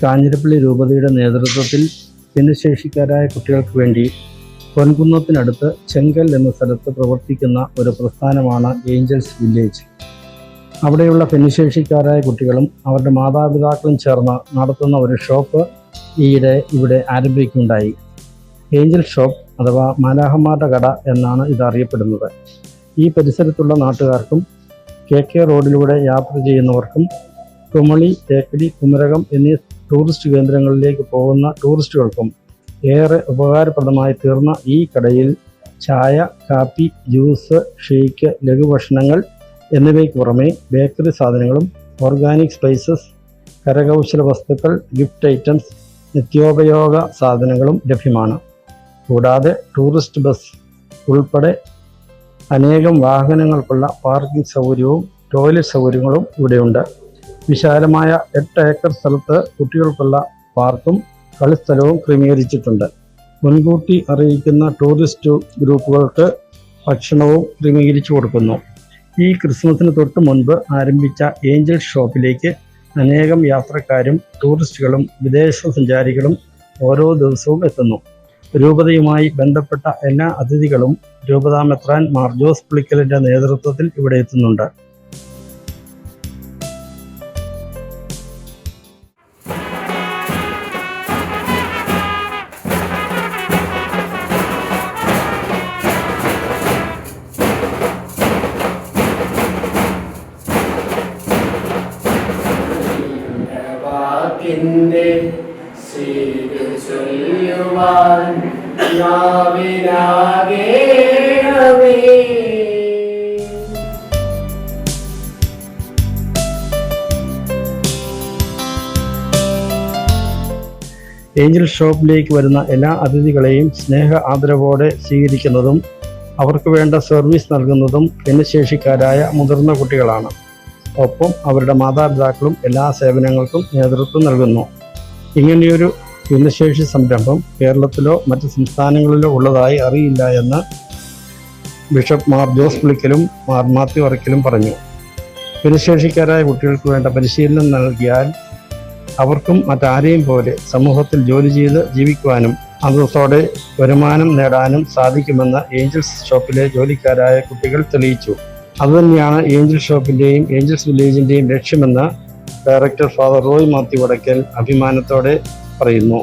കാഞ്ഞിരപ്പള്ളി രൂപതയുടെ നേതൃത്വത്തിൽ ഭിന്നശേഷിക്കാരായ കുട്ടികൾക്ക് വേണ്ടി പൊൻകുന്നത്തിനടുത്ത് ചെങ്കൽ എന്ന സ്ഥലത്ത് പ്രവർത്തിക്കുന്ന ഒരു പ്രസ്ഥാനമാണ് ഏഞ്ചൽസ് വില്ലേജ്. അവിടെയുള്ള ഭിന്നശേഷിക്കാരായ കുട്ടികളും അവരുടെ മാതാപിതാക്കളും ചേർന്ന് നടത്തുന്ന ഒരു ഷോപ്പ് ഈയിടെ ഇവിടെ ആരംഭിക്കുകയുണ്ടായി. ഏഞ്ചൽ ഷോപ്പ് അഥവാ മാലാഹമാരുടെ കട എന്നാണ് ഇത് അറിയപ്പെടുന്നത്. ഈ പരിസരത്തുള്ള നാട്ടുകാർക്കും KK റോഡിലൂടെ യാത്ര ചെയ്യുന്നവർക്കും കുമളി, തേക്കടി, കുമരകം എന്നീ ടൂറിസ്റ്റ് കേന്ദ്രങ്ങളിലേക്ക് പോകുന്ന ടൂറിസ്റ്റുകൾക്കും ഏറെ ഉപകാരപ്രദമായി തീർന്ന ഈ കടയിൽ ചായ, കാപ്പി, ജ്യൂസ്, ഷേക്ക്, ലഘുഭക്ഷണങ്ങൾ എന്നിവയ്ക്ക് പുറമെ ബേക്കറി സാധനങ്ങളും ഓർഗാനിക് സ്പൈസസ്, കരകൗശല വസ്തുക്കൾ, ഗിഫ്റ്റ് ഐറ്റംസ്, നിത്യോപയോഗ സാധനങ്ങളും ലഭ്യമാണ്. കൂടാതെ ടൂറിസ്റ്റ് ബസ് ഉൾപ്പെടെ അനേകം വാഹനങ്ങൾക്കുള്ള പാർക്കിംഗ് സൗകര്യവും ടോയ്ലറ്റ് സൗകര്യങ്ങളും ഇവിടെയുണ്ട്. വിശാലമായ 8 ഏക്കർ സ്ഥലത്ത് കുട്ടികൾക്കുള്ള പാർക്കും കളിസ്ഥലവും ക്രമീകരിച്ചിട്ടുണ്ട്. മുൻകൂട്ടി അറിയിക്കുന്ന ടൂറിസ്റ്റ് ഗ്രൂപ്പുകൾക്ക് ഭക്ഷണവും ക്രമീകരിച്ചു കൊടുക്കുന്നു. ഈ ക്രിസ്മസിന് തൊട്ട് മുൻപ് ആരംഭിച്ച ഏഞ്ചൽ ഷോപ്പിലേക്ക് അനേകം യാത്രക്കാരും ടൂറിസ്റ്റുകളും വിദേശ സഞ്ചാരികളും ഓരോ ദിവസവും എത്തുന്നു. രൂപതയുമായി ബന്ധപ്പെട്ട എല്ലാ അതിഥികളും രൂപതാ മെത്രാൻ മാർ ജോസ് പുളിക്കലിൻ്റെ നേതൃത്വത്തിൽ ഇവിടെ എത്തുന്നുണ്ട്. ഏഞ്ചൽ ഷോപ്പിലേക്ക് വരുന്ന എല്ലാ അതിഥികളെയും സ്നേഹ ആദരവോടെ സ്വീകരിക്കുന്നതും അവർക്ക് വേണ്ട സർവീസ് നൽകുന്നതും ഭിന്നശേഷിക്കാരായ മുതിർന്ന കുട്ടികളാണ്. ഒപ്പം അവരുടെ മാതാപിതാക്കളും എല്ലാ സേവനങ്ങൾക്കും നേതൃത്വം നൽകുന്നു. ഇങ്ങനെയൊരു ഭിന്നശേഷി സംരംഭം കേരളത്തിലോ മറ്റ് സംസ്ഥാനങ്ങളിലോ ഉള്ളതായി അറിയില്ല എന്ന് ബിഷപ്പ് മാർ ജോസ് പുളിക്കലും മാർ മാത്യു അറക്കലും പറഞ്ഞു. ഭിന്നശേഷിക്കാരായ കുട്ടികൾക്ക് വേണ്ട പരിശീലനം നൽകിയാൽ അവർക്കും മറ്റാരെയും പോലെ സമൂഹത്തിൽ ജോലി ചെയ്ത് ജീവിക്കുവാനും അന്തസ്സോടെ വരുമാനം നേടാനും സാധിക്കുമെന്ന് ഏഞ്ചൽസ് ഷോപ്പിലെ ജോലിക്കാരായ കുട്ടികൾ തെളിയിച്ചു. അതുതന്നെയാണ് ഏഞ്ചൽ ഷോപ്പിൻ്റെയും ഏഞ്ചൽസ് വില്ലേജിൻ്റെയും ലക്ഷ്യമെന്ന് ഡയറക്ടർ ഫാദർ റോയ് മാത്യു വടക്കൽ അഭിമാനത്തോടെ പറയുന്നു.